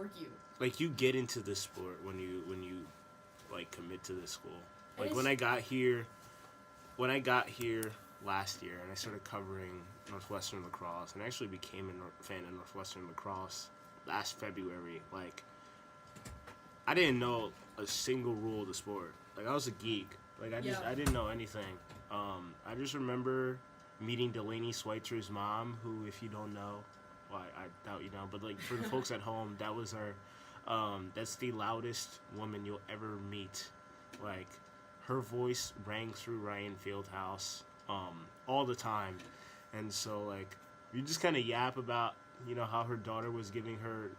argue. Like, you get into this sport when you like commit to this school. Like, And when I got here last year and I started covering Northwestern lacrosse and I actually became a fan of Northwestern lacrosse last February. Like, I didn't know a single rule of the sport. Like, I was a geek. Like, I didn't know anything. I just remember meeting Delaney Schweitzer's mom, who, if you don't know, well, I doubt you know, but, like, for the folks at home, that was her, that's the loudest woman you'll ever meet. Like, her voice rang through Ryan Fieldhouse, all the time. And so, like, you just kind of yap about, you know, how her daughter was giving her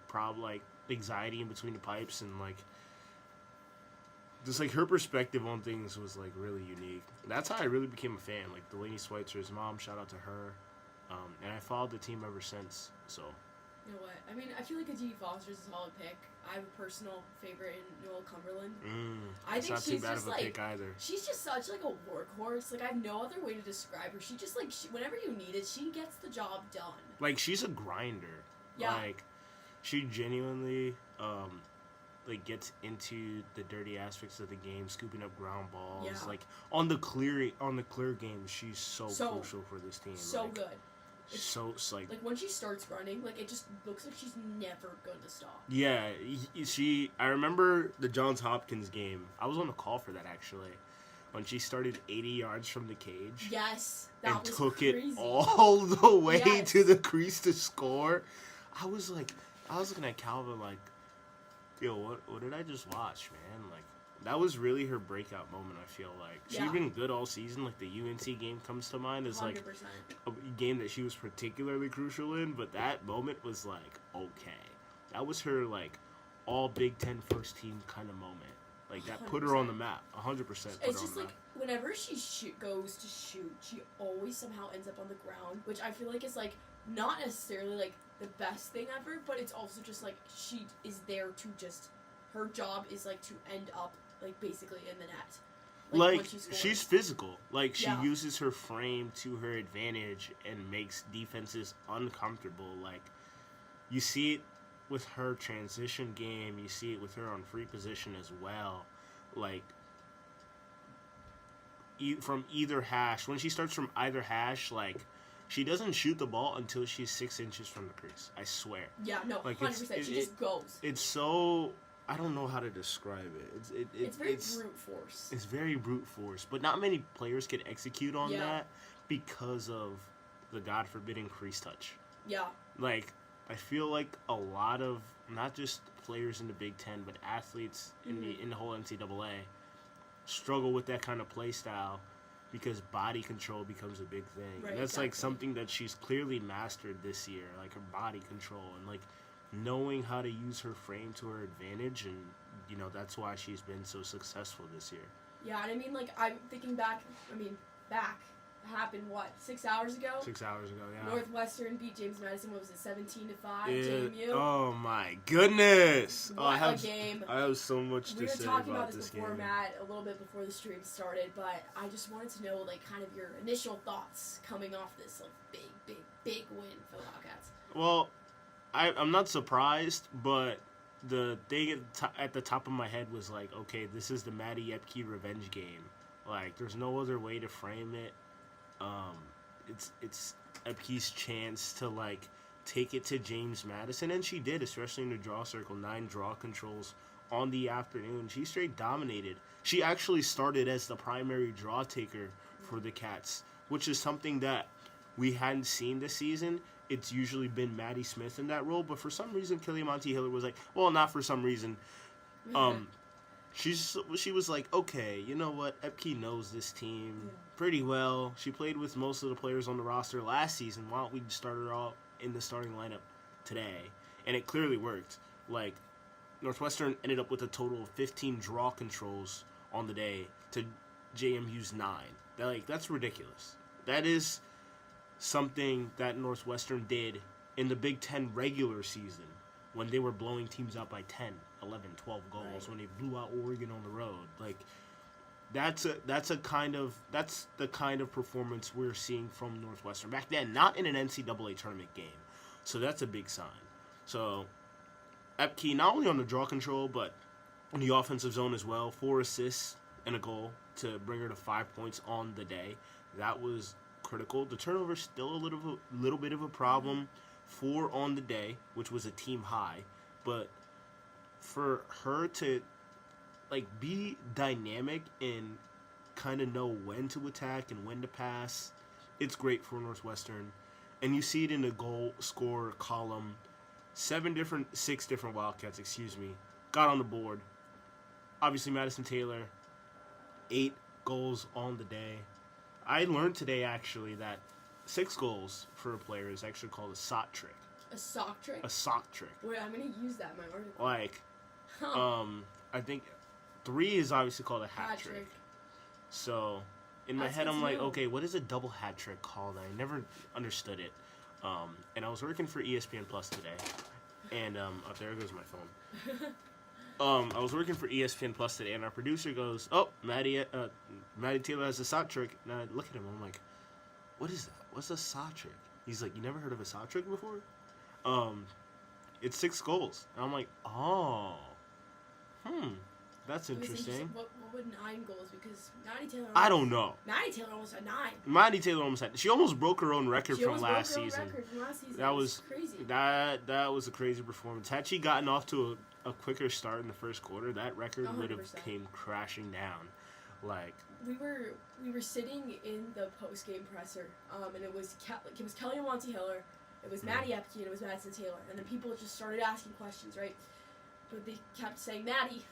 anxiety in between the pipes, and, like, just, like, her perspective on things was, like, really unique. That's how I really became a fan. Like, Delaney Schweitzer's mom, shout out to her. And I followed the team ever since, so. You know what? I mean, I feel like Aditi Foster's a solid pick. I have a personal favorite in Noelle Cumberland. I think not too bad of a pick either. She's just such, like, a workhorse. Like, I have no other way to describe her. She just, like, whenever you need it, she gets the job done. Like, she's a grinder. Yeah. Like, she genuinely, like, gets into the dirty aspects of the game, scooping up ground balls. Yeah. Like, on the clear game, she's so crucial for this team. So like, good. Like, when she starts running, like, it just looks like she's never gonna stop. Yeah, I remember the Johns Hopkins game. I was on the call for that, actually, when she started 80 yards from the cage. Yes, that was took crazy. it all the way Yes. to the crease to score. I was looking at Calvin like, yo, what did I just watch, man? Like, that was really her breakout moment, I feel like. She's been good all season. Like, the UNC game comes to mind as, like, 100%. a game that she was particularly crucial in, but that moment was, like, okay. That was her, like, all Big Ten first team kind of moment. Like, that 100%. Put her on the map. 100% put It's her just, on like, the map. whenever she goes to shoot, she always somehow ends up on the ground, which I feel like is, like, not necessarily, like, the best thing ever, but it's also just, like, she is there to just, her job is, like, to end up, like, basically in the net. Like she's physical. Like, she uses her frame to her advantage and makes defenses uncomfortable. Like, you see it with her transition game. You see it with her on free position as well. Like, from either hash. When she starts from either hash, like, she doesn't shoot the ball until she's 6 inches from the crease. I swear. Yeah, no, like 100%. She just goes. It's so... I don't know how to describe it. It's very brute force. It's very brute force, but not many players can execute on that because of the God forbidden crease touch. Yeah. Like, I feel like a lot of not just players in the Big Ten, but athletes in the whole NCAA struggle with that kind of play style because body control becomes a big thing. Right, and that's like something that she's clearly mastered this year, like her body control and like knowing how to use her frame to her advantage, and, you know, that's why she's been so successful this year. Yeah, and I mean, like, I'm thinking back, happened, 6 hours ago? 6 hours ago, yeah. Northwestern beat James Madison, what was it, 17-5, yeah. JMU? Oh, my goodness! What a game. I have so much to say about this game. We were talking about this before, Matt, a little bit before the stream started, but I just wanted to know, like, kind of your initial thoughts coming off this, like, big win for the Wildcats. Well, I'm not surprised, but the thing at the top of my head was like, okay, this is the Maddie Epke revenge game. Like, there's no other way to frame it. It's Epke's chance to, like, take it to James Madison, and she did, especially in the draw circle. 9 draw controls on the afternoon. She straight dominated. She actually started as the primary draw taker for the Cats, which is something that we hadn't seen this season. It's usually been Maddie Smith in that role, but for some reason, Kiliamonte Hiller was like, well, not for some reason. She was like, okay, you know what? Epke knows this team pretty well. She played with most of the players on the roster last season. Why don't we start her all in the starting lineup today? And it clearly worked. Like, Northwestern ended up with a total of 15 draw controls on the day to JMU's 9. That's ridiculous. That is something that Northwestern did in the Big Ten regular season when they were blowing teams out by 10, 11, 12 goals, right, when they blew out Oregon on the road. Like, that's the kind of performance we're seeing from Northwestern back then, not in an NCAA tournament game. So that's a big sign. So Epke, not only on the draw control, but in the offensive zone as well. 4 assists and a goal to bring her to 5 points on the day. That was critical. The turnover still a little bit of a problem. 4 on the day, which was a team high. But for her to be dynamic and kind of know when to attack and when to pass, it's great for Northwestern. And you see it in the goal scorer column. 6 different Wildcats, got on the board. Obviously, Madison Taylor, 8 goals on the day. I learned today, actually, that 6 goals for a player is actually called a sock trick. A sock trick? A sock trick. Wait, I'm going to use that in my article. I think 3 is obviously called a hat trick. So, in my head, I'm like, okay, what is a double hat trick called? I never understood it. And I was working for ESPN Plus today. And, there goes my phone. I was working for ESPN Plus today, and our producer goes, "Oh, Maddie Taylor has a sock trick." And I look at him, I'm like, "What is that? What's a sock trick?" He's like, "You never heard of a sock trick before?" It's 6 goals. And I'm like, "Oh, that's interesting." What would 9 goals? Because Maddie Taylor. I don't know. Maddie Taylor almost had 9. Maddie Taylor almost had. She almost broke her own record from last season. That was crazy. That was a crazy performance. Had she gotten off to a quicker start in the first quarter, that record 100%. would have came crashing down. We were sitting in the post game presser, and it was Kelly and Monty Hiller, it was Maddie Epke, and it was Madison Taylor, and then people just started asking questions, right? But they kept saying Maddie,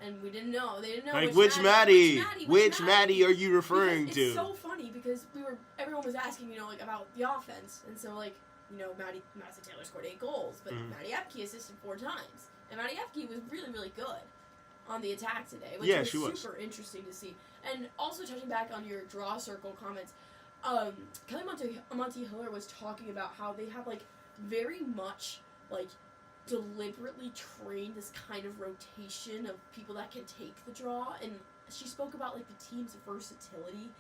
and we didn't know. They didn't know which Maddie are you referring to? It's so funny because everyone was asking, about the offense, and so Madison Taylor scored 8 goals, but Maddie Epke assisted 4 times. And Maddie Epke was really, really good on the attack today, which was super interesting to see. And also touching back on your draw circle comments, Kelly Monty Hiller was talking about how they have very much deliberately trained this kind of rotation of people that can take the draw, and she spoke about the team's versatility,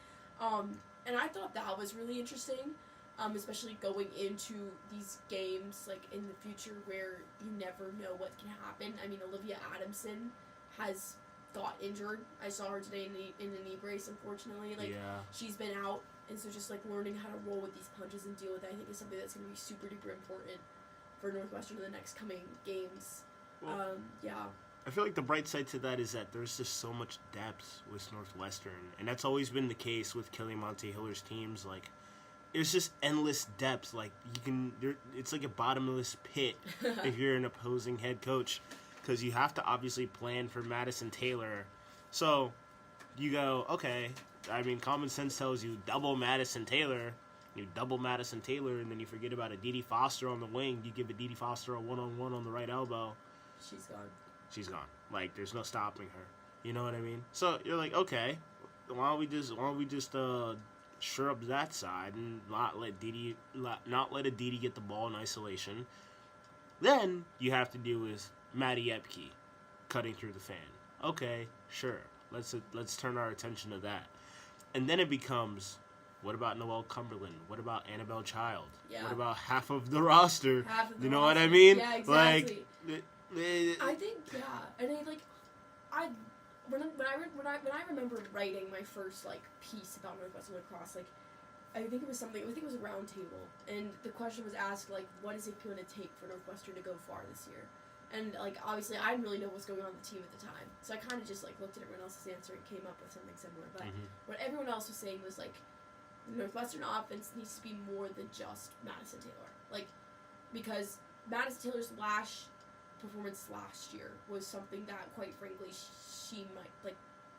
and I thought that was really interesting. Especially going into these games in the future where you never know what can happen. I mean, Olivia Adamson has got injured. I saw her today in the knee brace, unfortunately. She's been out, and so just learning how to roll with these punches and deal with it, I think is something that's going to be super duper important for Northwestern in the next coming games. Well, I feel like the bright side to that is that there's just so much depth with Northwestern, and that's always been the case with Kelly Monty Hiller's teams. There's just endless depth. It's like a bottomless pit if you're an opposing head coach, because you have to obviously plan for Madison Taylor. So you go, okay. I mean, common sense tells you double Madison Taylor. You double Madison Taylor, and then you forget about a Didi Foster on the wing. You give a Didi Foster a 1-on-1 on the right elbow. She's gone. There's no stopping her. You know what I mean? So you're like, okay, why don't we just shore up that side and not let a Didi get the ball in isolation. Then you have to deal with Maddie Epke cutting through the fan. Okay, sure. Let's turn our attention to that. And then it becomes, what about Noelle Cumberland? What about Annabelle Child? Yeah. What about half of the roster? You know what I mean? Yeah, exactly. I think, and when I remember writing my first piece about Northwestern lacrosse, I think it was a round table, and the question was asked what is it going to take for Northwestern to go far this year? And obviously I didn't really know what's going on in the team at the time, so I kind of just looked at everyone else's answer and came up with something similar. But what everyone else was saying was the Northwestern offense needs to be more than just Madison Taylor, because Madison Taylor's performance last year was something that, quite frankly, she might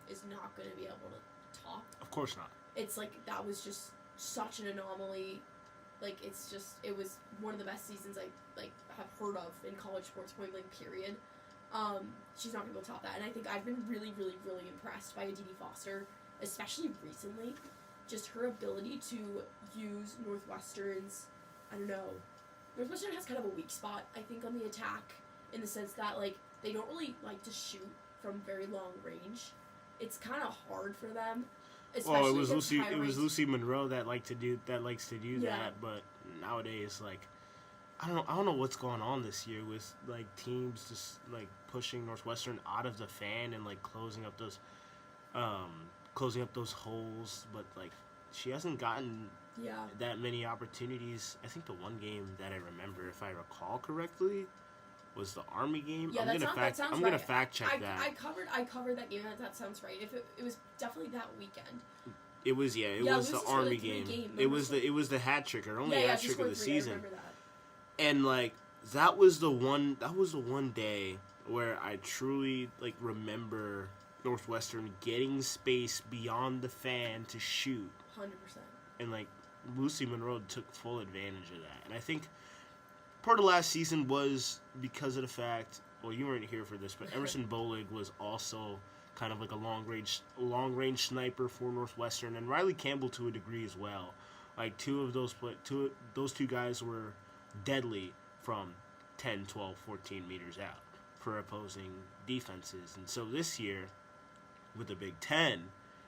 is not going to be able to top. Of course not. It's that was just such an anomaly. It was one of the best seasons I have heard of in college sports, point blank, period. She's not going to be able to top that, and I think I've been really, really, really impressed by Didi Foster, especially recently. Just her ability to use Northwestern's, Northwestern has kind of a weak spot, I think, on the attack, in the sense that they don't really like to shoot from very long range. It's kind of hard for them. Well, it was Lucy Monroe that likes to do that. But nowadays, I don't know what's going on this year with like teams just like pushing Northwestern out of the fan and like closing up those holes, but like she hasn't gotten Yeah. that many opportunities. I think the one game that I remember, if I recall correctly, was the Army game. Yeah, I'm gonna fact check that. I covered that game. That sounds right. If it was definitely that weekend. It was it was the Army game. It was the hat trick, or only hat trick of the season. I remember that. And like that was the one day where I truly like remember Northwestern getting space beyond the fan to shoot. 100%. And like Lucy Monroe took full advantage of that. And I think part of last season was because of the fact, well, you weren't here for this, but Emerson Bolig was also kind of like a long range sniper for Northwestern, and Riley Campbell to a degree as well. Like those two guys were deadly from 10, 12, 14 meters out for opposing defenses. And so this year, with the Big Ten,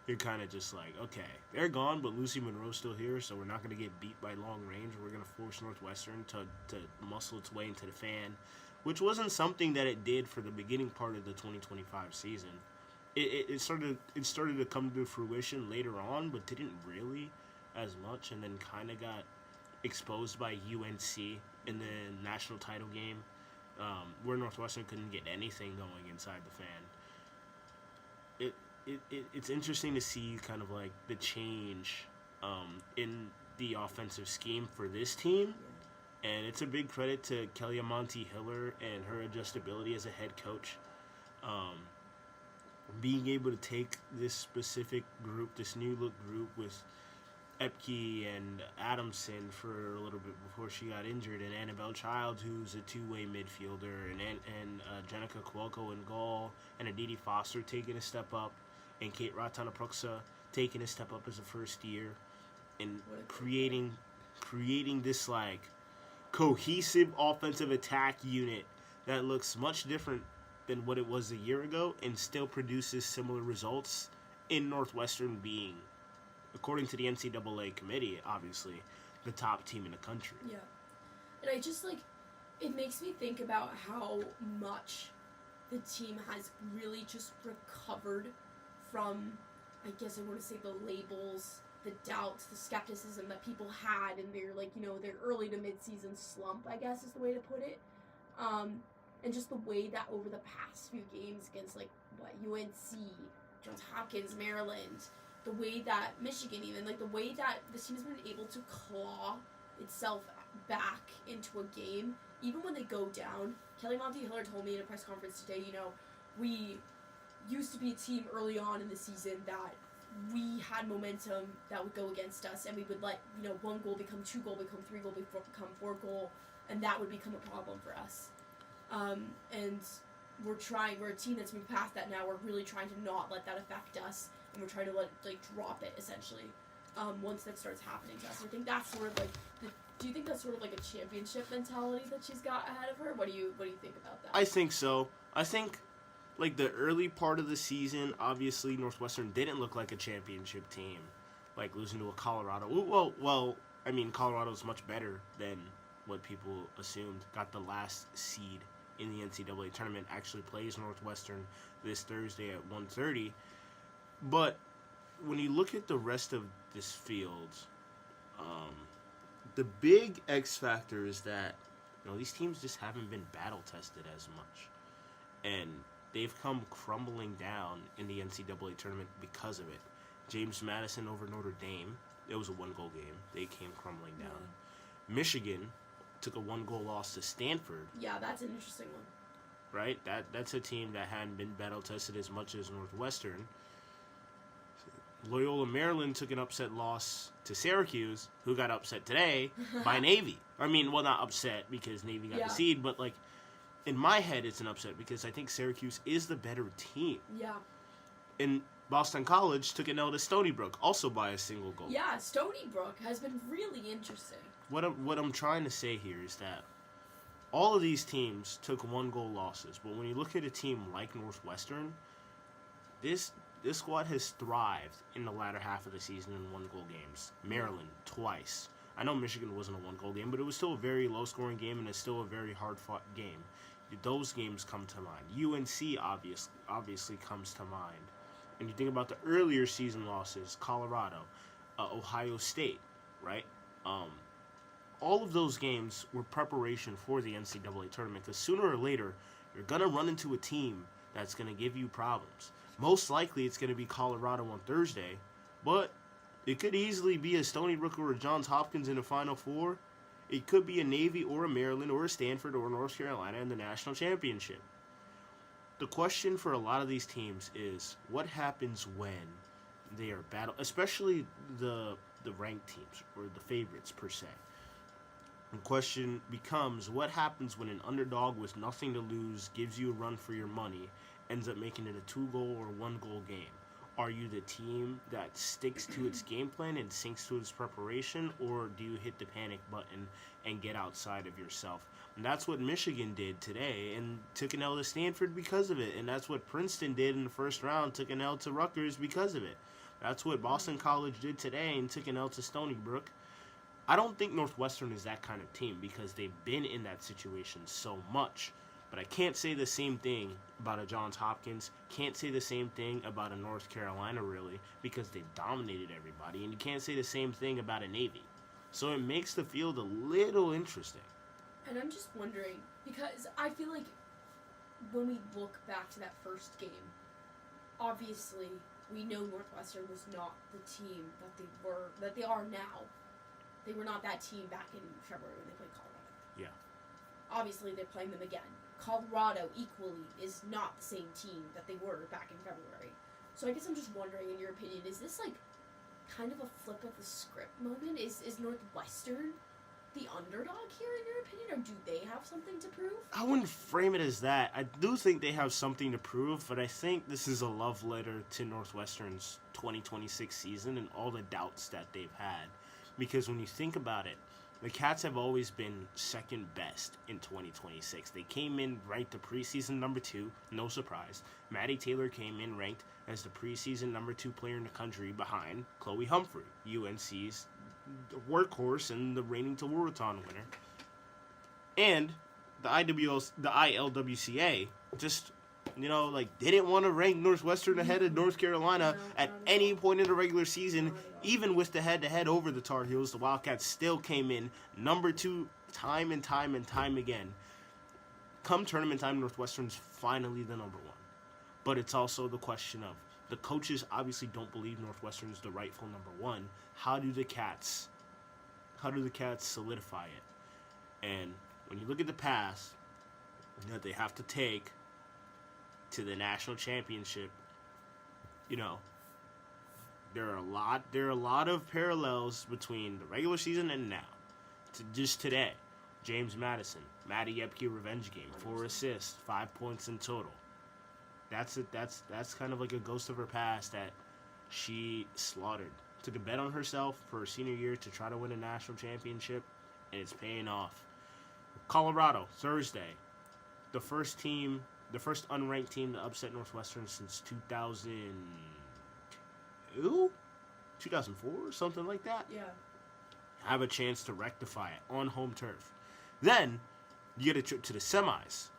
you're kind of just like, okay, they're gone, but Lucy Monroe's still here, so we're not going to get beat by long range. We're going to force Northwestern to muscle its way into the fan, which wasn't something that it did for the beginning part of the 2025 season. It started to come to fruition later on, but didn't really as much, and then kind of got exposed by UNC in the national title game, where Northwestern couldn't get anything going inside the fan. It's interesting to see kind of like the change in the offensive scheme for this team, and it's a big credit to Kelly Amonte Hiller and her adjustability as a head coach. Being able to take this specific group, this new look group with Epke and Adamson for a little bit before she got injured, and Annabelle Childs, who's a two-way midfielder, and Jenica Cuoco in goal, and Aditi Foster taking a step up, and Kate Ratanaproxa taking a step up as a first year, and creating this like cohesive offensive attack unit that looks much different than what it was a year ago, and still produces similar results in Northwestern being, according to the NCAA committee, obviously, the top team in the country. Yeah. And I just, like, it makes me think about how much the team has really just recovered from, I guess I want to say, the labels, the doubts, the skepticism that people had in their, like, their early to mid-season slump, I guess is the way to put it. And just the way that over the past few games against, like, UNC, Johns Hopkins, Maryland, the way that Michigan even, like, the way that this team's been able to claw itself back into a game, even when they go down. Kelly Monte Hiller told me in a press conference today, we used to be a team early on in the season that we had momentum that would go against us, and we would let, one goal become 2 goal, become 3 goal, become 4 goal, and that would become a problem for us. And we're a team that's moved past that now. We're really trying to not let that affect us, and we're trying to drop it, essentially, once that starts happening to us. I think that's sort of like, do you think that's sort of like a championship mentality that she's got ahead of her? What do you think about that? I think so. I think, like, the early part of the season, obviously, Northwestern didn't look like a championship team, like losing to a Colorado. Well, I mean, Colorado's much better than what people assumed. Got the last seed in the NCAA tournament, actually plays Northwestern this Thursday at 1:30. But when you look at the rest of this field, the big X factor is that these teams just haven't been battle tested as much, and they've come crumbling down in the NCAA tournament because of it. James Madison over Notre Dame, it was a 1-goal game. They came crumbling down. Yeah. Michigan took a 1-goal loss to Stanford. Yeah, that's an interesting one. Right? That's a team that hadn't been battle tested as much as Northwestern. Loyola Maryland took an upset loss to Syracuse, who got upset today by Navy. I mean, well, not upset because Navy got the seed, but like in my head it's an upset because I think Syracuse is the better team. Yeah. And Boston College took an L to Stony Brook, also by a single goal. Yeah, Stony Brook has been really interesting. What I'm trying to say here is that all of these teams took 1-goal losses, but when you look at a team like Northwestern, this squad has thrived in the latter half of the season in 1-goal games. Maryland twice, I know Michigan wasn't a one-goal game, but it was still a very low-scoring game, and it's still a very hard-fought game. Those games come to mind. UNC obviously comes to mind. And you think about the earlier season losses, Colorado, Ohio State, right? All of those games were preparation for the NCAA tournament, because sooner or later, you're going to run into a team that's going to give you problems. Most likely, it's going to be Colorado on Thursday, but it could easily be a Stony Brook or a Johns Hopkins in the Final Four. It could be a Navy or a Maryland or a Stanford or North Carolina in the national championship. The question for a lot of these teams is, what happens when they are especially the ranked teams or the favorites per se. The question becomes, what happens when an underdog with nothing to lose gives you a run for your money, ends up making it a 2-goal or 1-goal game? Are you the team that sticks to its game plan and sinks to its preparation, or do you hit the panic button and get outside of yourself? And that's what Michigan did today, and took an L to Stanford because of it. And that's what Princeton did in the first round, took an L to Rutgers because of it. That's what Boston College did today and took an L to Stony Brook. I don't think Northwestern is that kind of team because they've been in that situation so much. But I can't say the same thing about a Johns Hopkins. Can't say the same thing about a North Carolina, really, because they've dominated everybody. And you can't say the same thing about a Navy. So it makes the field a little interesting. And I'm just wondering, because I feel like when we look back to that first game, obviously we know Northwestern was not the team that they are now. They were not that team back in February when they played Colorado. Yeah. Obviously, they're playing them again. Colorado, equally, is not the same team that they were back in February. So I guess I'm just wondering, in your opinion, is this, like, kind of a flip of the script moment? Is Northwestern the underdog here, in your opinion, or do they have something to prove? I wouldn't frame it as that. I do think they have something to prove, but I think this is a love letter to Northwestern's 2026 season and all the doubts that they've had. Because when you think about it, the Cats have always been second best in 2026. They came in ranked the preseason number 2, no surprise. Maddie Taylor came in ranked as the preseason number 2 player in the country behind Chloe Humphrey, UNC's workhorse and the reigning Weerapana winner. And the ILWCA just, didn't want to rank Northwestern ahead of North Carolina at any point in the regular season. Even with the head-to-head over the Tar Heels, the Wildcats still came in number 2 time and time again. Come tournament time, Northwestern's finally the number 1. But it's also the question of, the coaches obviously don't believe Northwestern's the rightful number 1. How do the Cats solidify it? And when you look at the path that they have to take to the national championship, there are a lot of parallels between the regular season and now. Just today, James Madison, Maddie Epke revenge game, 4 assists, 5 points in total. That's kind of like a ghost of her past that she slaughtered. Took a bet on herself for her senior year to try to win a national championship, and it's paying off. Colorado, Thursday, the first unranked team to upset Northwestern since 2004, something like that. Yeah. Have a chance to rectify it on home turf. Then, you get a trip to the semis.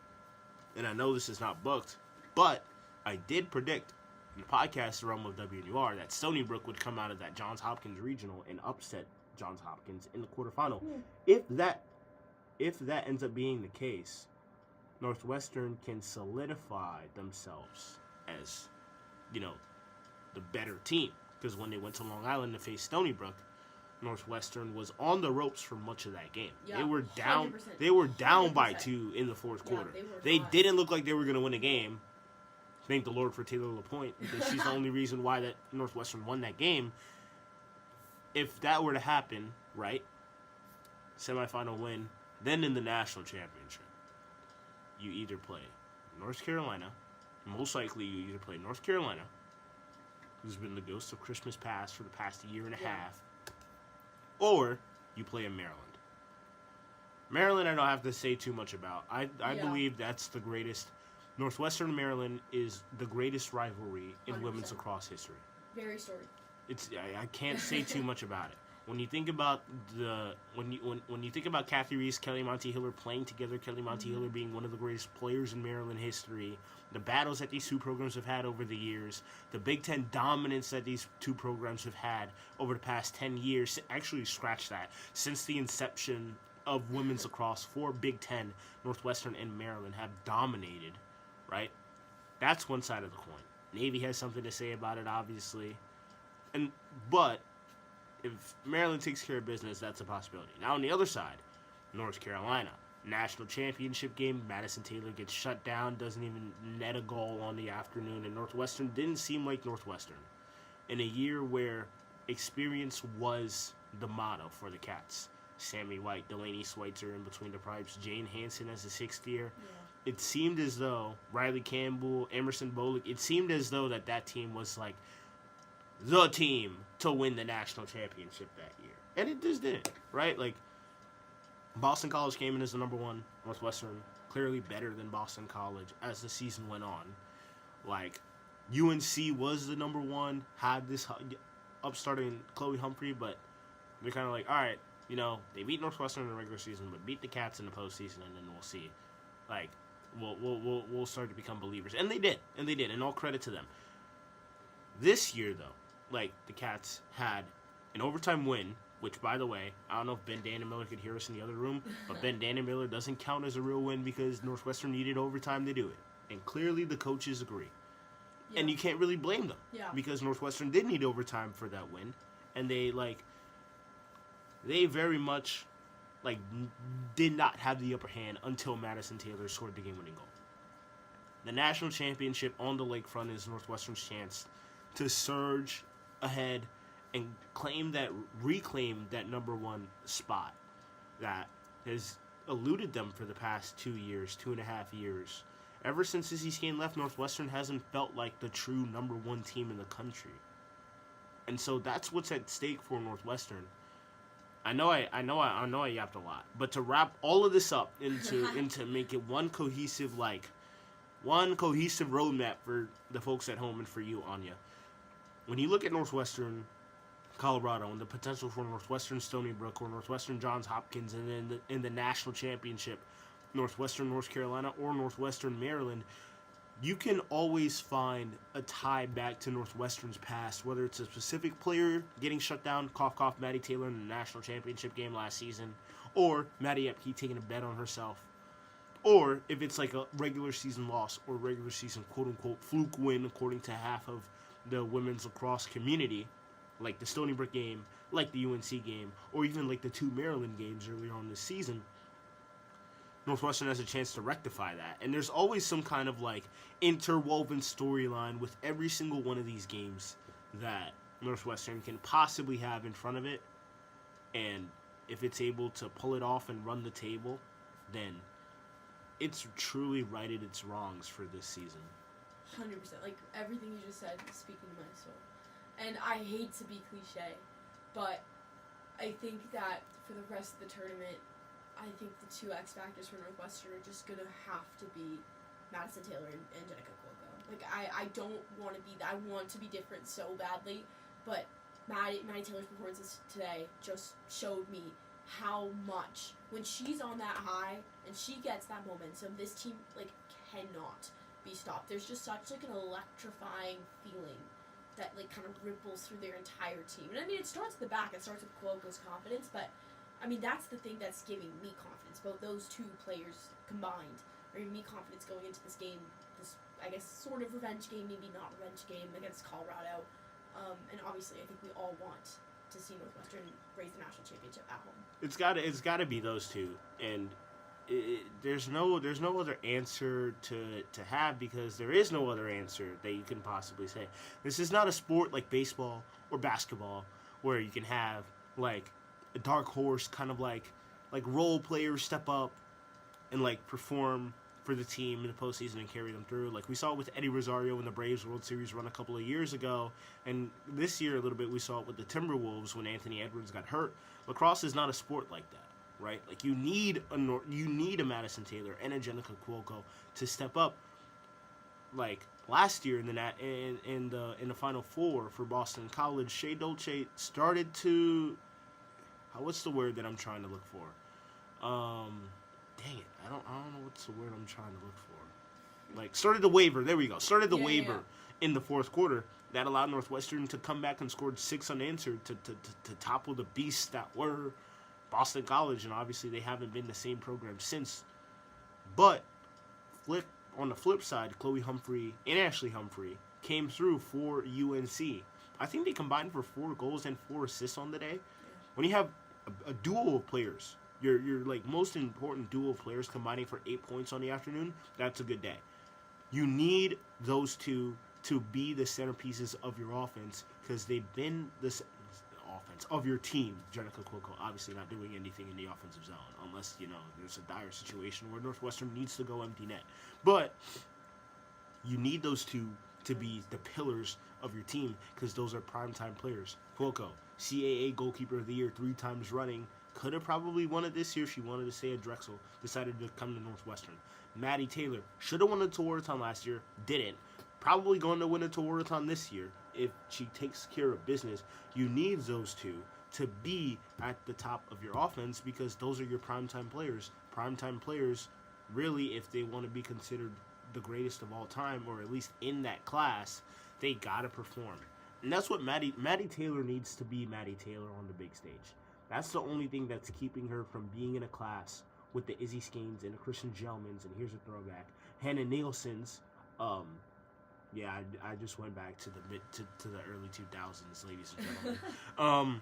And I know this is not booked, but I did predict in the podcast realm of WNUR that Stony Brook would come out of that Johns Hopkins regional and upset Johns Hopkins in the quarterfinal. If that ends up being the case, Northwestern can solidify themselves as, the better team. Because when they went to Long Island to face Stony Brook, Northwestern was on the ropes for much of that game. Yeah, they were down. 100%. They were down 100%. By 2 in the fourth quarter. They didn't look like they were going to win a game. Thank the Lord for Taylor LaPointe, because she's the only reason why that Northwestern won that game. If that were to happen, right, semifinal win, then in the national championship, you either play North Carolina. Most likely, you either play North Carolina, who's been the ghost of Christmas past for the past year and a half, or you play in Maryland. Maryland, I don't have to say too much about. I believe that's the greatest. Northwestern Maryland is the greatest rivalry in 100%. Women's lacrosse history. Very storied. I can't say too much about it. when you think about when you think about Kathy Reese, Kelly Monty Hiller playing together, Kelly Monty Hiller being one of the greatest players in Maryland history, the battles that these two programs have had over the years, the Big Ten dominance that these two programs have had over the past 10 years, actually scratch that, since the inception of women's lacrosse, 4 Big Ten, Northwestern and Maryland have dominated, right? That's one side of the coin. Navy has something to say about it, obviously. But if Maryland takes care of business, that's a possibility. Now, on the other side, North Carolina, national championship game, Madison Taylor gets shut down, doesn't even net a goal on the afternoon, and Northwestern didn't seem like Northwestern. In a year where experience was the motto for the Cats. Sammy White, Delaney Schweitzer in between the pipes, Jane Hansen as a 6th year. Yeah. It seemed as though Riley Campbell, Emerson Bolick, it seemed as though that team was like the team to win the national championship that year. And it just didn't, right? Like, Boston College came in as the number 1, Northwestern clearly better than Boston College as the season went on. Like, UNC was the number 1, had this upstarting Chloe Humphrey, but they're kind of like, all right, they beat Northwestern in the regular season, but beat the Cats in the postseason, and then we'll see. Like, we'll start to become believers. And they did, and all credit to them. This year, though, like, the Cats had an overtime win, which, by the way, I don't know if Ben Dannemiller could hear us in the other room, but Ben Dannemiller doesn't count as a real win because Northwestern needed overtime to do it. And clearly the coaches agree. Yeah. And you can't really blame them. Yeah. Because Northwestern did need overtime for that win. And they very much, did not have the upper hand until Madison Taylor scored the game-winning goal. The national championship on the lakefront is Northwestern's chance to surge ahead and reclaim that number 1 spot that has eluded them for the past 2.5 years. Ever since Izzy Skane left, Northwestern hasn't felt like the true number 1 team in the country. And so that's what's at stake for Northwestern. I know I yapped a lot, but to wrap all of this up into make it one cohesive roadmap for the folks at home and for you, Anya. When you look at Northwestern Colorado and the potential for Northwestern Stony Brook or Northwestern Johns Hopkins and then in the national championship, Northwestern North Carolina or Northwestern Maryland, you can always find a tie back to Northwestern's past, whether it's a specific player getting shut down, cough, cough, Maddie Taylor in the national championship game last season, or Maddie Epke taking a bet on herself, or if it's like a regular season loss or regular season quote-unquote fluke win according to half of the women's lacrosse community, like the Stony Brook game, like the UNC game, or even like the 2 Maryland games earlier on this season, Northwestern has a chance to rectify that. And there's always some kind of interwoven storyline with every single one of these games that Northwestern can possibly have in front of it. And if it's able to pull it off and run the table, then it's truly righted its wrongs for this season. 100%. Like, everything you just said is speaking to my soul. And I hate to be cliche, but I think that for the rest of the tournament, I think the 2 X factors for Northwestern are just going to have to be Madison Taylor and Jenica Cuoco. Like, I don't want to be... I want to be different so badly, but Maddie Taylor's performances today just showed me how much, when she's on that high and she gets that momentum, this team, cannot be stopped. There's just such, an electrifying feeling that, kind of ripples through their entire team. And, I mean, it starts at the back. It starts with Cuoco's confidence, but... I mean, that's the thing that's giving me confidence. Both those 2 players combined are giving me confidence going into this game, this, I guess, sort of revenge game, maybe not revenge game against Colorado. And obviously, I think we all want to see Northwestern raise the national championship at home. It's got to be those 2. And there's no other answer to have, because there is no other answer that you can possibly say. This is not a sport like baseball or basketball where you can have, a dark horse kind of like role players step up and perform for the team in the postseason and carry them through. Like we saw it with Eddie Rosario in the Braves World Series run a couple of years ago, and this year a little bit we saw it with the Timberwolves when Anthony Edwards got hurt. Lacrosse is not a sport like that, right? Like you need a Madison Taylor and a Jenica Cuoco to step up. Like last year in the Final Four for Boston College, Shea Dolce started to what's the word that I'm trying to look for? Dang it, I don't know what's the word I'm trying to look for. Like, started the waiver. There we go. Started the waiver in the fourth quarter. That allowed Northwestern to come back and scored 6 unanswered to topple the beasts that were Boston College, and obviously they haven't been the same program since. But on the flip side, Chloe Humphrey and Ashley Humphrey came through for UNC. I think they combined for 4 goals and 4 assists on the day. When you have a duo of players, your like most important duo of players combining for 8 points on the afternoon, that's a good day. You need those two to be the centerpieces of your offense because they've been the offense of your team. Jenica Cuoco obviously not doing anything in the offensive zone unless, there's a dire situation where Northwestern needs to go empty net. But you need those two to be the pillars of your team because those are primetime players. Cuoco, CAA Goalkeeper of the Year 3 times running. Could have probably won it this year if she wanted to stay at Drexel. Decided to come to Northwestern. Maddie Taylor should have won the Tewaaraton last year. Didn't. Probably going to win a Tewaaraton this year if she takes care of business. You need those two to be at the top of your offense because those are your primetime players. Primetime players, really, if they want to be considered the greatest of all time, or at least in that class, they got to perform. And that's what Maddie Taylor needs to be Maddie Taylor on the big stage. That's the only thing that's keeping her from being in a class with the Izzy Skeens and the Christian Gelmans, and here's a throwback, Hannah Nielsen's. I just went back to the early 2000s, ladies and gentlemen.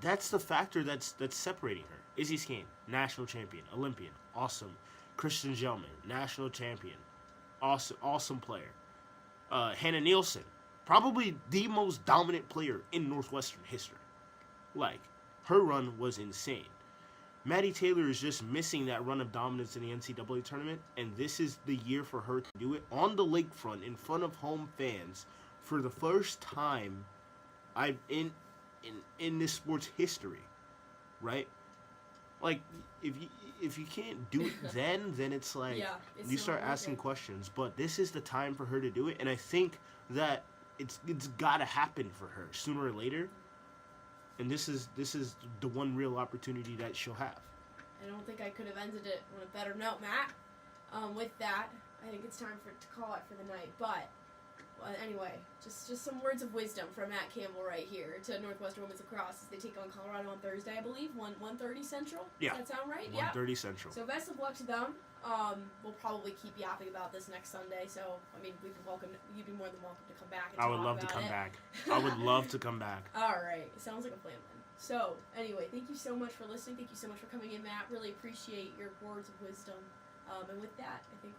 That's the factor that's separating her. Izzy Skane, national champion, Olympian, awesome. Christian Gelman, national champion, awesome player. Hannah Nielsen, probably the most dominant player in Northwestern history. Like, her run was insane. Maddie Taylor is just missing that run of dominance in the NCAA tournament, and this is the year for her to do it on the lakefront in front of home fans for the first time in this sport's history, right? Like, if you can't do it then it's like you start asking questions. But this is the time for her to do it, and I think that it's got to happen for her sooner or later. And this is the one real opportunity that she'll have. I don't think I could have ended it on a better note, Matt. With that, I think it's time to call it for the night. But anyway, just some words of wisdom from Matt Campbell right here to Northwestern Women's Lacrosse as they take on Colorado on Thursday, I believe, 1:30 Central. Yeah. Does that sound right? 1:30 Central. So best of luck to them. We'll probably keep yapping about this next Sunday. So I mean, you'd be more than welcome to come back. And I would love to come back. I would love to come back. All right, sounds like a plan then. So anyway, thank you so much for listening. Thank you so much for coming in, Matt. Really appreciate your words of wisdom. And with that, I think we're